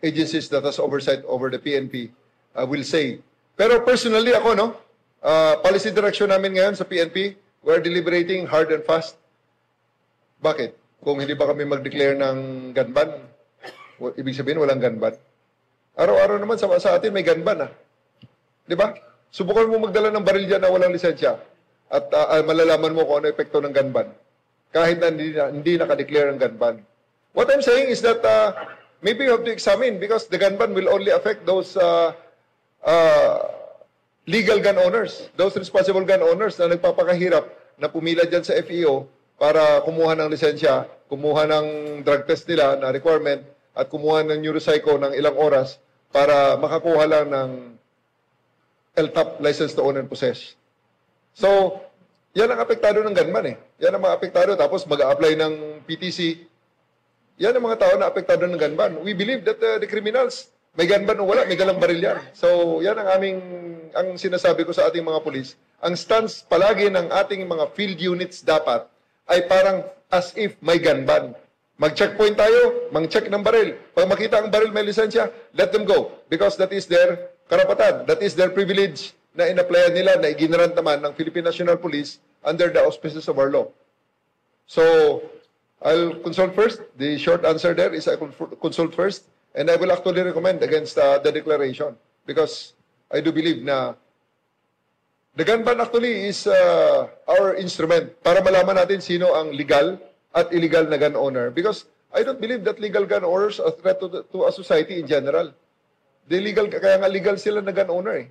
agencies that has oversight over the PNP will say. Pero personally ako, no, policy direction namin ngayon sa PNP, we're deliberating hard and fast. Bakit? Kung hindi ba kami mag-declare ng gun ban, ibig sabihin walang gun ban. Araw-araw naman sa atin may gun ban, ah. Di ba? Subukan mo magdala ng baril dyan na walang lisensya at malalaman mo kung ano epekto ng gun ban. Kahit na hindi naka-declare ng gun ban. What I'm saying is that maybe you have to examine because the gun ban will only affect those legal gun owners, those responsible gun owners na nagpapakahirap na pumila dyan sa FEO para kumuha ng lisensya, kumuha ng drug test nila na requirement, at kumuha ng neuropsycho ng ilang oras para makakuha lang ng LTAP, license to own and possess. So, yan ang apektado ng gunman eh. Yan ang mga apektado. Tapos mag-a-apply ng PTC. Yan ang mga tao na apektado ng gunman. We believe that the criminals, may gunman o wala, may dalang baril yan. So, yan ang sinasabi ko sa ating mga pulis. Ang stance palagi ng ating mga field units dapat ay parang as if may gunman. Mag-checkpoint tayo, mag-check ng baril. Pag makita ang baril may lisensya, let them go. Because that is their karapatan. That is their privilege na in-applyan nila, na iginarant naman ng Philippine National Police under the auspices of our law. So, I'll consult first. The short answer there is I consult first. And I will actually recommend against the declaration. Because I do believe na the gun ban actually is our instrument para malaman natin sino ang legal at illegal na gun owner. Because I don't believe that legal gun owners are a threat to a society in general. Kaya nga legal sila na gun owner eh.